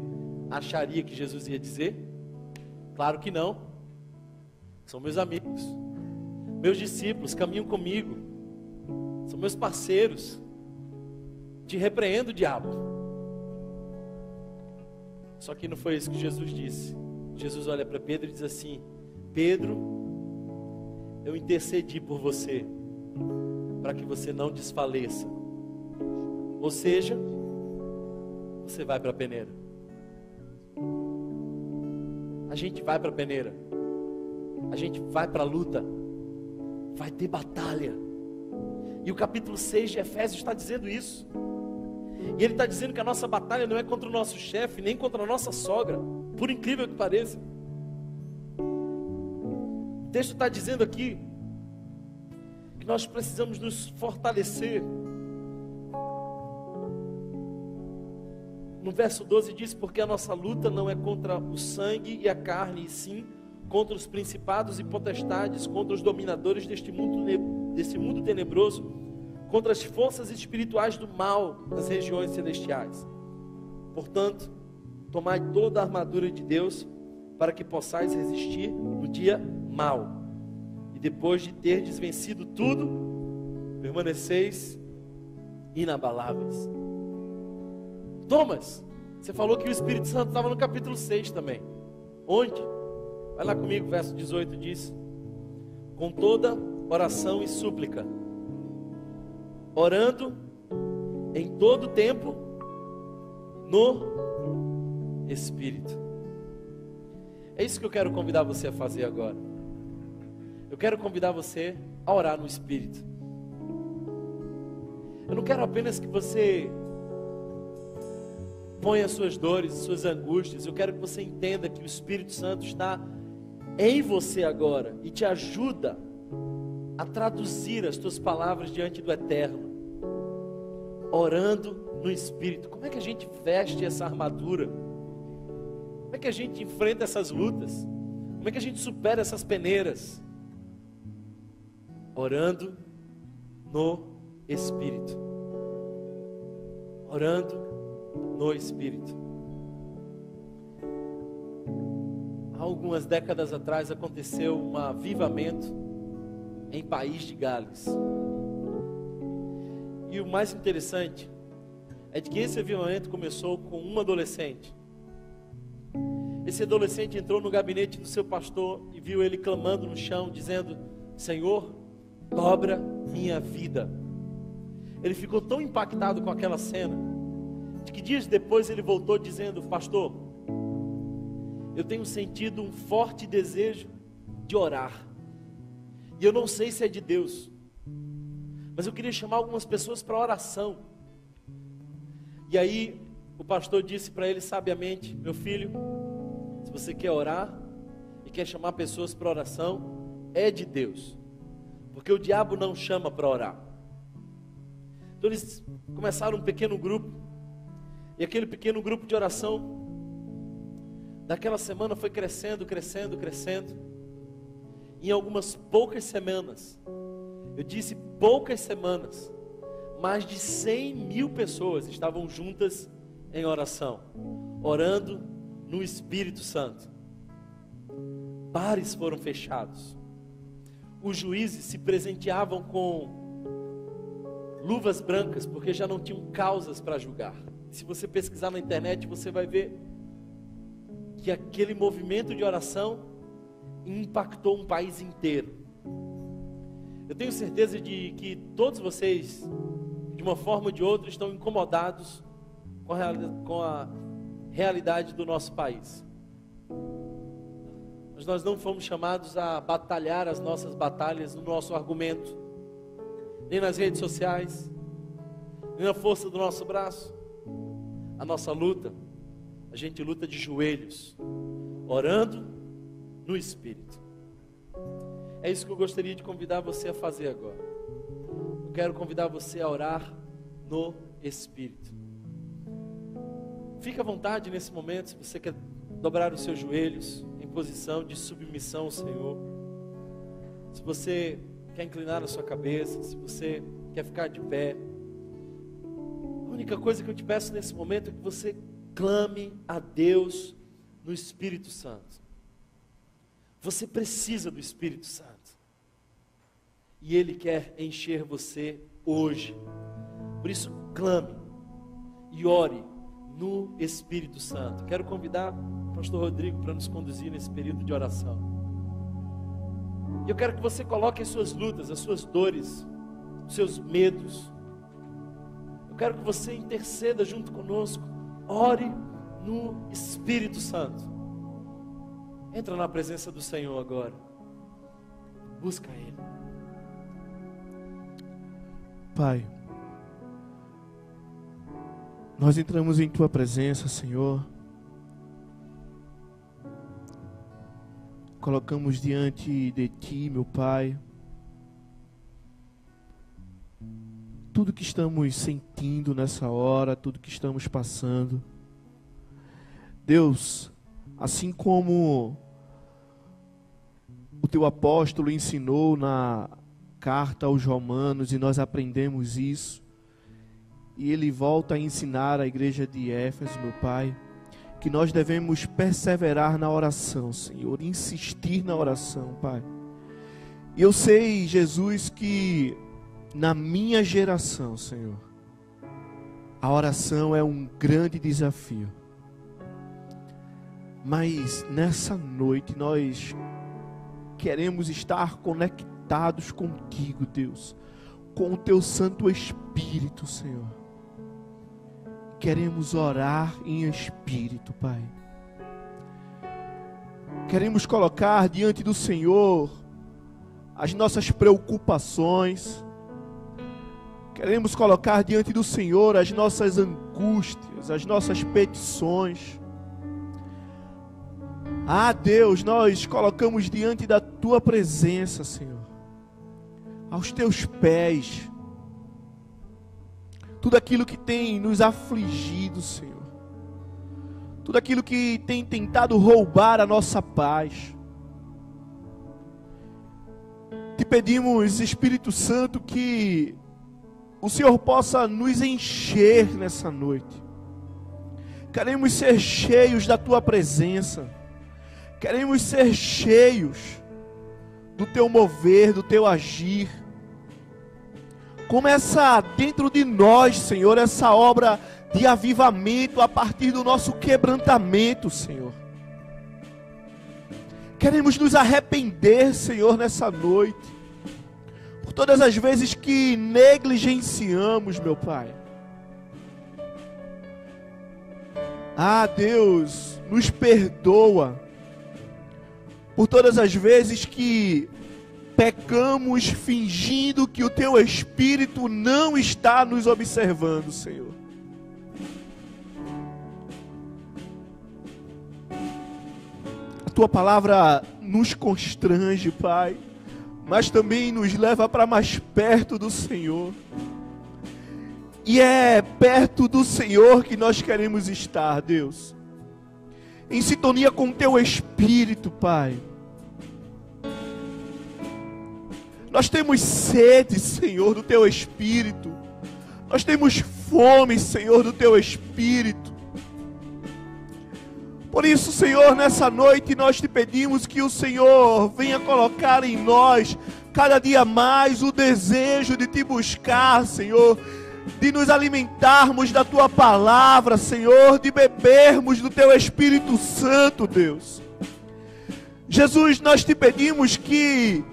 acharia que Jesus ia dizer? Claro que não. São meus amigos, meus discípulos, caminham comigo, são meus parceiros. Te repreendo, diabo. Só que não foi isso que Jesus disse. Jesus olha para Pedro e diz assim: Pedro, eu intercedi por você, para que você não desfaleça. Ou seja, você vai para a peneira. A gente vai para a peneira. A gente vai para a luta. Vai ter batalha. E o capítulo 6 de Efésios está dizendo isso. E ele está dizendo que a nossa batalha não é contra o nosso chefe, nem contra a nossa sogra, por incrível que pareça. O texto está dizendo aqui que nós precisamos nos fortalecer. No verso 12 diz: porque a nossa luta não é contra o sangue e a carne, e sim contra os principados e potestades, contra os dominadores deste mundo tenebroso, contra as forças espirituais do mal nas regiões celestiais. Portanto, tomai toda a armadura de Deus, para que possais resistir no dia mau, e depois de terdes vencido tudo, permaneceis inabaláveis. Thomas, você falou que o Espírito Santo estava no capítulo 6 também. Onde? Vai lá comigo, verso 18 diz: com toda oração e súplica, orando em todo tempo no Espírito. É isso que eu quero convidar você a fazer agora. Eu quero convidar você a orar no Espírito. Eu não quero apenas que você ponha as suas dores, suas angústias. Eu quero que você entenda que o Espírito Santo está em você agora e te ajuda a traduzir as tuas palavras diante do Eterno, orando no Espírito. Como é que a gente veste essa armadura? Como é que a gente enfrenta essas lutas? Como é que a gente supera essas peneiras? Orando no Espírito. Orando no Espírito. Há algumas décadas atrás aconteceu um avivamento em País de Gales. E o mais interessante é de que esse avivamento começou com um adolescente. Esse adolescente entrou no gabinete do seu pastor e viu ele clamando no chão, dizendo: Senhor, dobra minha vida. Ele ficou tão impactado com aquela cena, de que dias depois ele voltou dizendo: pastor, eu tenho sentido um forte desejo de orar, e eu não sei se é de Deus, mas eu queria chamar algumas pessoas para oração. E aí o pastor disse para ele sabiamente: meu filho, se você quer orar e quer chamar pessoas para oração, é de Deus, porque o diabo não chama para orar. Então eles começaram um pequeno grupo, e aquele pequeno grupo de oração, naquela semana foi crescendo, crescendo, crescendo. Em algumas poucas semanas, eu disse poucas semanas, mais de 100.000 pessoas estavam juntas em oração, orando no Espírito Santo. Bares foram fechados. Os juízes se presenteavam com luvas brancas, porque já não tinham causas para julgar. Se você pesquisar na internet, você vai ver que aquele movimento de oração impactou um país inteiro. Eu tenho certeza de que todos vocês, de uma forma ou de outra, estão incomodados com a realidade do nosso país. mas nós não fomos chamados a batalhar as nossas batalhas no nosso argumento, nem nas redes sociais, nem na força do nosso braço. A nossa luta, a gente luta de joelhos, orando no Espírito. É isso que eu gostaria de convidar você a fazer agora. Eu quero convidar você a orar no Espírito. Fique à vontade nesse momento, se você quer dobrar os seus joelhos em posição de submissão ao Senhor. Se você quer inclinar a sua cabeça, se você quer ficar de pé. A única coisa que eu te peço nesse momento é que você clame a Deus no Espírito Santo. Você precisa do Espírito Santo. E Ele quer encher você hoje. Por isso, clame e ore no Espírito Santo. Quero convidar o pastor Rodrigo para nos conduzir nesse período de oração. E eu quero que você coloque as suas lutas, as suas dores, os seus medos. Eu quero que você interceda junto conosco. Ore no Espírito Santo. Entra na presença do Senhor agora. Busca Ele. Pai, nós entramos em Tua presença, Senhor. Colocamos diante de Ti, meu Pai, tudo que estamos sentindo nessa hora, tudo que estamos passando. Deus, assim como o Teu apóstolo ensinou na carta aos Romanos, e nós aprendemos isso, e ele volta a ensinar à igreja de Éfeso, meu Pai, que nós devemos perseverar na oração, Senhor, insistir na oração, Pai. E eu sei, Jesus, que na minha geração, Senhor, a oração é um grande desafio. Mas nessa noite nós queremos estar conectados contigo, Deus, com o Teu Santo Espírito, Senhor. Queremos orar em Espírito, Pai. Queremos colocar diante do Senhor as nossas preocupações. Queremos colocar diante do Senhor as nossas angústias, as nossas petições. Ah, Deus, nós colocamos diante da Tua presença, Senhor, aos Teus pés, tudo aquilo que tem nos afligido, Senhor, tudo aquilo que tem tentado roubar a nossa paz. Te pedimos, Espírito Santo, que o Senhor possa nos encher nessa noite. Queremos ser cheios da Tua presença. Queremos ser cheios do Teu mover, do Teu agir. Começa dentro de nós, Senhor, essa obra de avivamento a partir do nosso quebrantamento, Senhor. Queremos nos arrepender, Senhor, nessa noite, por todas as vezes que negligenciamos, meu Pai. Ah, Deus, nos perdoa por todas as vezes que pecamos fingindo que o Teu Espírito não está nos observando, Senhor. A Tua palavra nos constrange, Pai, mas também nos leva para mais perto do Senhor. E é perto do Senhor que nós queremos estar, Deus, em sintonia com o Teu Espírito, Pai. Nós temos sede, Senhor, do Teu Espírito. Nós temos fome, Senhor, do Teu Espírito. Por isso, Senhor, nessa noite nós Te pedimos que o Senhor venha colocar em nós cada dia mais o desejo de Te buscar, Senhor, de nos alimentarmos da Tua palavra, Senhor, de bebermos do Teu Espírito Santo, Deus. Jesus, nós Te pedimos que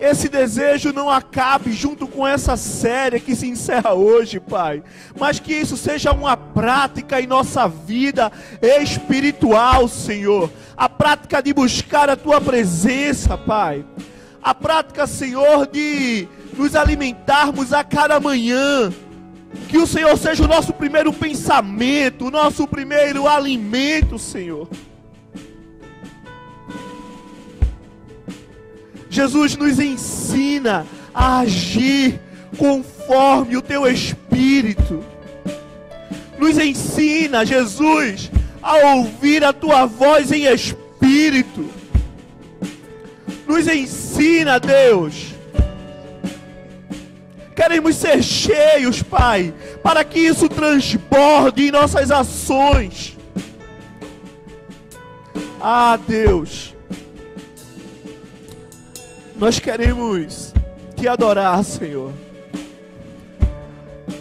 esse desejo não acabe junto com essa série que se encerra hoje, Pai, mas que isso seja uma prática em nossa vida espiritual, Senhor, a prática de buscar a Tua presença, Pai, a prática, Senhor, de nos alimentarmos a cada manhã, que o Senhor seja o nosso primeiro pensamento, o nosso primeiro alimento, Senhor. Jesus nos ensina a agir conforme o Teu Espírito. Nos ensina, Jesus, a ouvir a Tua voz em Espírito. Nos ensina, Deus. Queremos ser cheios, Pai, para que isso transborde em nossas ações. Ah, Deus, nós queremos Te adorar, Senhor.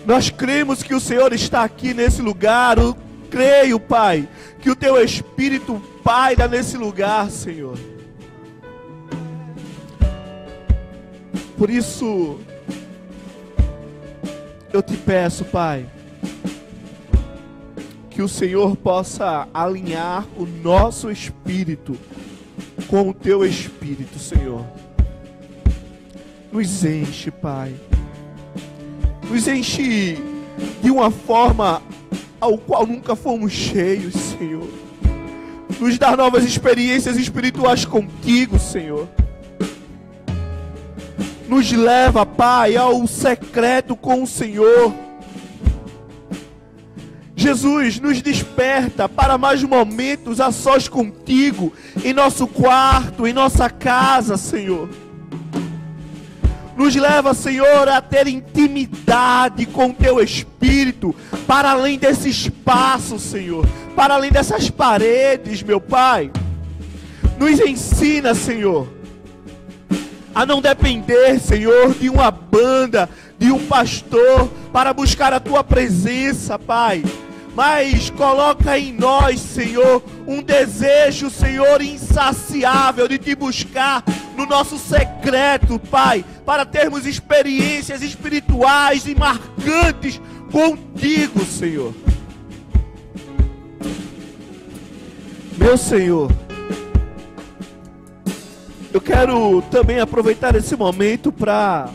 Nós cremos que o Senhor está aqui nesse lugar. Eu creio, Pai, que o Teu Espírito paira nesse lugar, Senhor. Por isso, eu Te peço, Pai, que o Senhor possa alinhar o nosso espírito com o Teu Espírito, Senhor. Nos enche, Pai. Nos enche de uma forma ao qual nunca fomos cheios, Senhor. Nos dá novas experiências espirituais contigo, Senhor. Nos leva, Pai, ao secreto com o Senhor. Jesus, nos desperta para mais momentos a sós contigo, em nosso quarto, em nossa casa, Senhor. Nos leva, Senhor, a ter intimidade com o Teu Espírito, para além desse espaço, Senhor, para além dessas paredes, meu Pai. Nos ensina, Senhor, a não depender, Senhor, de uma banda, de um pastor, para buscar a Tua presença, Pai. Mas coloca em nós, Senhor, um desejo, Senhor, insaciável de Te buscar no nosso secreto, Pai, para termos experiências espirituais e marcantes contigo, Senhor. Meu Senhor, eu quero também aproveitar esse momento para,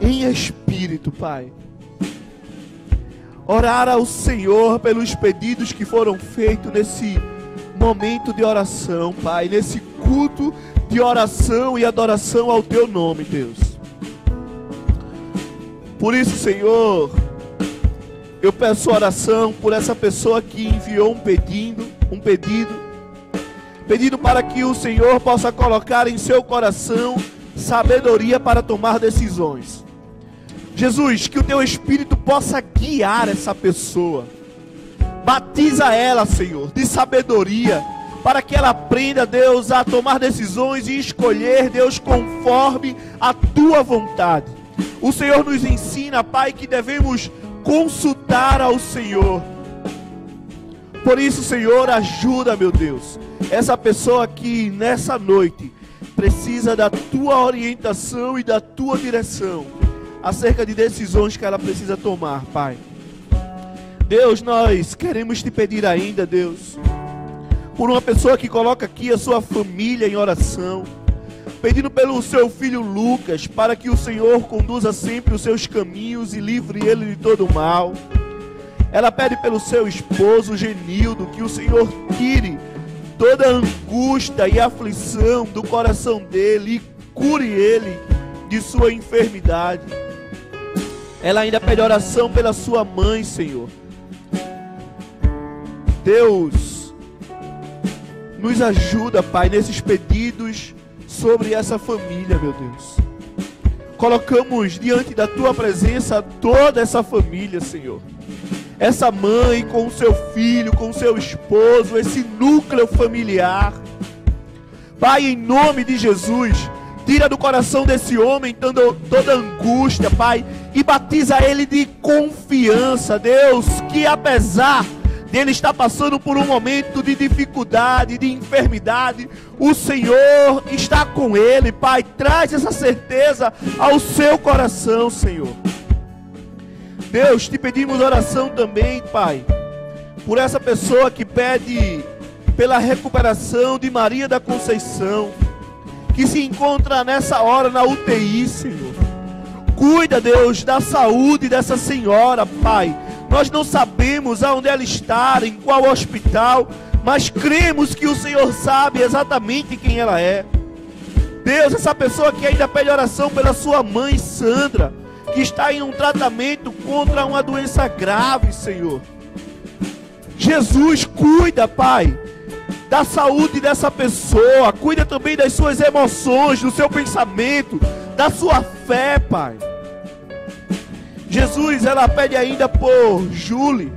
em espírito, Pai, orar ao Senhor pelos pedidos que foram feitos nesse momento de oração, Pai, nesse culto de oração e adoração ao Teu nome, Deus. Por isso, Senhor, eu peço oração por essa pessoa que enviou um pedido para que o Senhor possa colocar em seu coração sabedoria para tomar decisões. Jesus, que o Teu Espírito possa guiar essa pessoa. Batiza ela, Senhor, de sabedoria, para que ela aprenda, Deus, a tomar decisões e escolher, Deus, conforme a Tua vontade. O Senhor nos ensina, Pai, que devemos consultar ao Senhor. Por isso, Senhor, ajuda, meu Deus, essa pessoa que nessa noite precisa da Tua orientação e da Tua direção acerca de decisões que ela precisa tomar, Pai. Deus, nós queremos Te pedir ainda, Deus, por uma pessoa que coloca aqui a sua família em oração, pedindo pelo seu filho Lucas, para que o Senhor conduza sempre os seus caminhos e livre ele de todo mal. Ela pede pelo seu esposo Genildo, que o Senhor tire toda a angústia e aflição do coração dele e cure ele de sua enfermidade. Ela ainda pede oração pela sua mãe, Senhor. Deus, nos ajuda, Pai, nesses pedidos sobre essa família, meu Deus. Colocamos diante da Tua presença toda essa família, Senhor. Essa mãe com o seu filho, com o seu esposo, esse núcleo familiar. Pai, em nome de Jesus, tira do coração desse homem toda angústia, Pai, e batiza ele de confiança, Deus, que apesar ele está passando por um momento de dificuldade, de enfermidade, o Senhor está com ele, Pai. Traz essa certeza ao seu coração, Senhor. Deus, te pedimos oração também, Pai, por essa pessoa que pede pela recuperação de Maria da Conceição, que se encontra nessa hora na UTI, Senhor. Cuida, Deus, da saúde dessa senhora, Pai. Nós não sabemos aonde ela está, em qual hospital, mas cremos que o Senhor sabe exatamente quem ela é. Deus, essa pessoa que ainda pede oração pela sua mãe, Sandra, que está em um tratamento contra uma doença grave, Senhor. Jesus, cuida, Pai, da saúde dessa pessoa, cuida também das suas emoções, do seu pensamento, da sua fé, Pai. Jesus, ela pede ainda por Julie,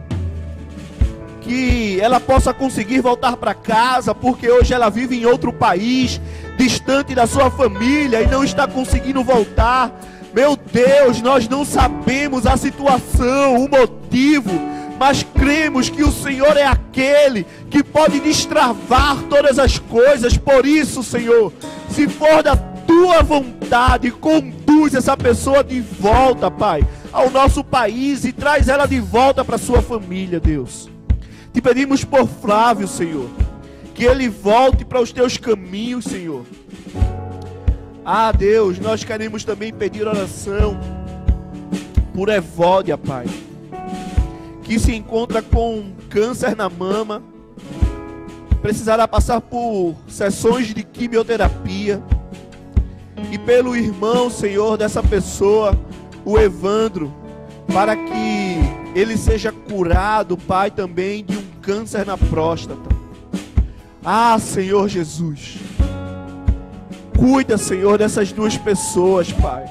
que ela possa conseguir voltar para casa, porque hoje ela vive em outro país, distante da sua família e não está conseguindo voltar. Meu Deus, nós não sabemos a situação, o motivo, mas cremos que o Senhor é aquele que pode destravar todas as coisas. Por isso, Senhor, se for da tua vontade, conduz essa pessoa de volta, Pai, ao nosso país e traz ela de volta para sua família, Deus. Te pedimos por Flávio, Senhor, que ele volte para os teus caminhos, Senhor. Ah, Deus, nós queremos também pedir oração por Evódia, Pai, que se encontra com câncer na mama, precisará passar por sessões de quimioterapia, e pelo irmão, Senhor, dessa pessoa, o Evandro, para que ele seja curado, Pai, também de um câncer na próstata. Ah, Senhor Jesus, cuida, Senhor, dessas duas pessoas, Pai.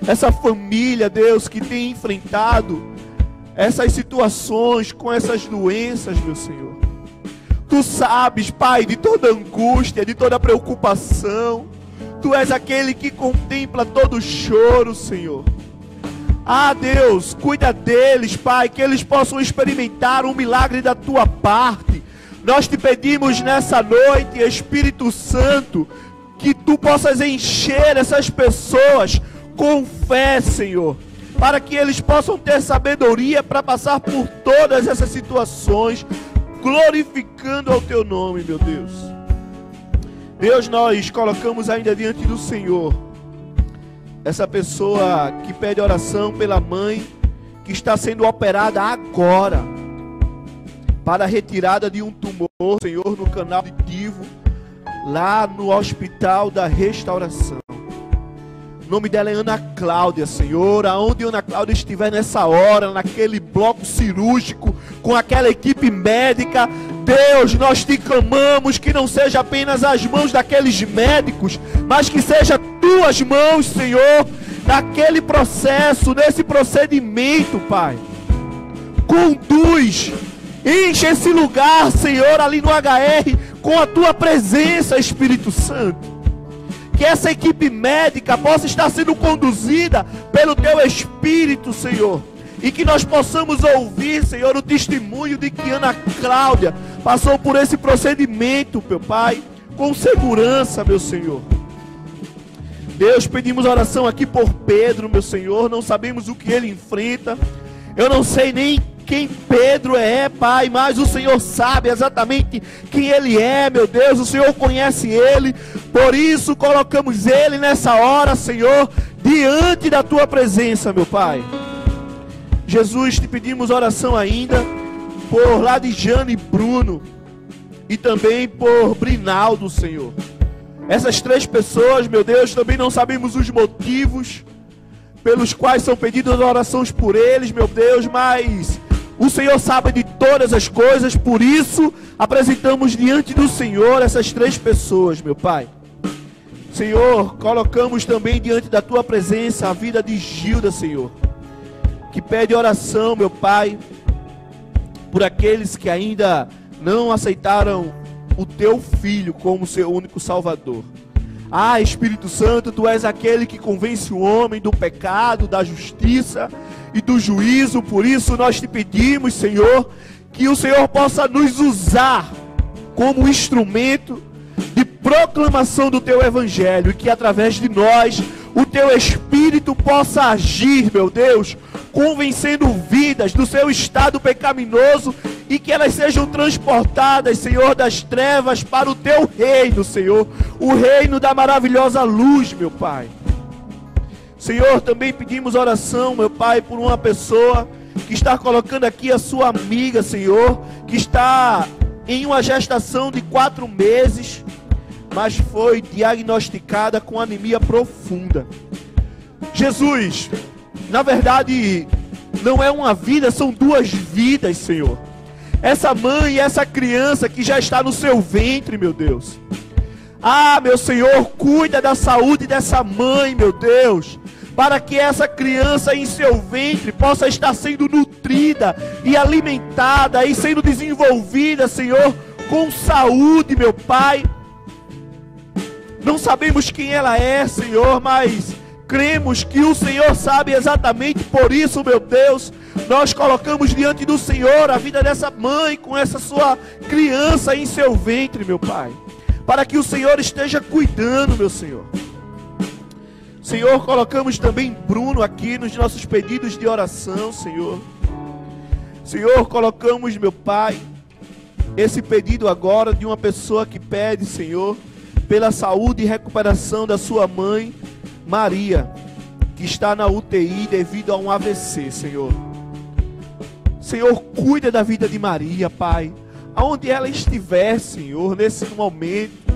Essa família, Deus, que tem enfrentado essas situações com essas doenças, meu Senhor. Tu sabes, Pai, de toda angústia, de toda preocupação. Tu és aquele que contempla todo choro, Senhor. Ah, Deus, cuida deles, Pai, que eles possam experimentar um milagre da tua parte. Nós te pedimos nessa noite, Espírito Santo, que tu possas encher essas pessoas com fé, Senhor, para que eles possam ter sabedoria para passar por todas essas situações, glorificando ao teu nome, meu Deus. Deus, nós colocamos ainda diante do Senhor essa pessoa que pede oração pela mãe, que está sendo operada agora, para a retirada de um tumor, Senhor, no canal auditivo, lá no Hospital da Restauração. O nome dela é Ana Cláudia, Senhor. Aonde Ana Cláudia estiver nessa hora, naquele bloco cirúrgico, com aquela equipe médica, Deus, nós te clamamos que não seja apenas as mãos daqueles médicos, mas que seja tuas mãos, Senhor, naquele processo, nesse procedimento, Pai. Conduz, enche esse lugar, Senhor, ali no HR, com a tua presença, Espírito Santo. Que essa equipe médica possa estar sendo conduzida pelo teu Espírito, Senhor. E que nós possamos ouvir, Senhor, o testemunho de que Ana Cláudia passou por esse procedimento, meu Pai, com segurança, meu Senhor. Deus, pedimos oração aqui por Pedro, meu Senhor. Não sabemos o que ele enfrenta. Eu não sei nem quem Pedro é, Pai, mas o Senhor sabe exatamente quem ele é, meu Deus. O Senhor conhece ele. Por isso colocamos ele nessa hora, Senhor, diante da tua presença, meu Pai. Jesus, te pedimos oração ainda por Ladijane e Bruno, e também por Brinaldo, Senhor. Essas três pessoas, meu Deus, também não sabemos os motivos pelos quais são pedidas orações por eles, meu Deus, mas o Senhor sabe de todas as coisas. Por isso apresentamos diante do Senhor essas três pessoas, meu Pai. Senhor, colocamos também diante da tua presença a vida de Gilda, Senhor, que pede oração, meu Pai, por aqueles que ainda não aceitaram o teu Filho como seu único Salvador. Ah, Espírito Santo, tu és aquele que convence o homem do pecado, da justiça e do juízo. Por isso nós te pedimos, Senhor, que o Senhor possa nos usar como instrumento de proclamação do Teu Evangelho, e que através de nós o Teu Espírito possa agir, meu Deus, convencendo vidas do seu estado pecaminoso, e que elas sejam transportadas, Senhor, das trevas para o Teu reino, Senhor, o reino da maravilhosa luz, meu Pai. Senhor, também pedimos oração, meu Pai, por uma pessoa que está colocando aqui a sua amiga, Senhor, que está em uma gestação de 4 meses, mas foi diagnosticada com anemia profunda. Jesus, na verdade, não é uma vida, são 2 vidas, Senhor. Essa mãe e essa criança que já está no seu ventre, meu Deus. Ah, meu Senhor, cuida da saúde dessa mãe, meu Deus, para que essa criança em seu ventre possa estar sendo nutrida e alimentada e sendo desenvolvida, Senhor, com saúde, meu Pai. Não sabemos quem ela é, Senhor, mas cremos que o Senhor sabe exatamente. Por isso, meu Deus, nós colocamos diante do Senhor a vida dessa mãe com essa sua criança em seu ventre, meu Pai, para que o Senhor esteja cuidando, meu Senhor. Senhor, colocamos também Bruno aqui nos nossos pedidos de oração, Senhor. Senhor, colocamos, meu Pai, esse pedido agora de uma pessoa que pede, Senhor, pela saúde e recuperação da sua mãe, Maria, que está na UTI devido a um AVC, Senhor. Senhor, cuida da vida de Maria, Pai, aonde ela estiver, Senhor, nesse momento.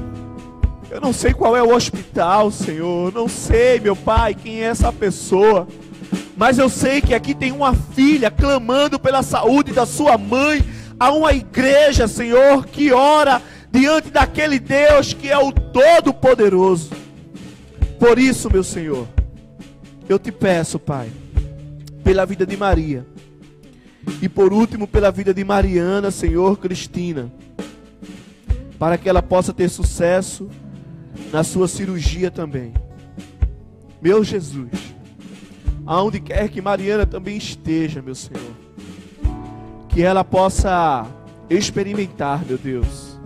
Eu não sei qual é o hospital, Senhor, não sei, meu Pai, quem é essa pessoa, mas eu sei que aqui tem uma filha clamando pela saúde da sua mãe. Há uma igreja, Senhor, que ora diante daquele Deus que é o Todo-Poderoso. Por isso, meu Senhor, eu te peço, Pai, pela vida de Maria, e por último pela vida de Mariana, Senhor, Cristina, para que ela possa ter sucesso na sua cirurgia também. Meu Jesus, aonde quer que Mariana também esteja, meu Senhor, que ela possa experimentar, meu Deus,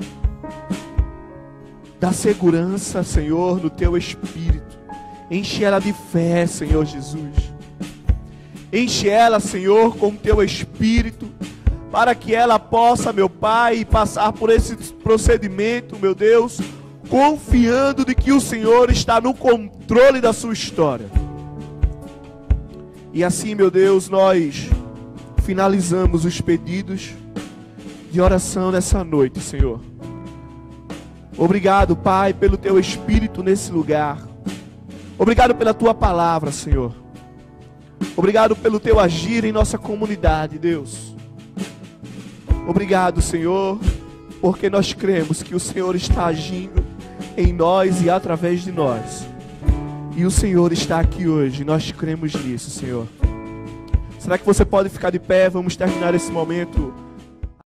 da segurança, Senhor, no Teu Espírito. Enche ela de fé, Senhor Jesus. Enche ela, Senhor, com o Teu Espírito, para que ela possa, meu Pai, passar por esse procedimento, meu Deus, confiando de que o Senhor está no controle da sua história. E assim, meu Deus, nós finalizamos os pedidos de oração nessa noite, Senhor. Obrigado, Pai, pelo Teu Espírito nesse lugar. Obrigado pela Tua palavra, Senhor. Obrigado pelo Teu agir em nossa comunidade, Deus. Obrigado, Senhor, porque nós cremos que o Senhor está agindo em nós e através de nós. E o Senhor está aqui hoje, nós cremos nisso, Senhor. Será que você pode ficar de pé? Vamos terminar esse momento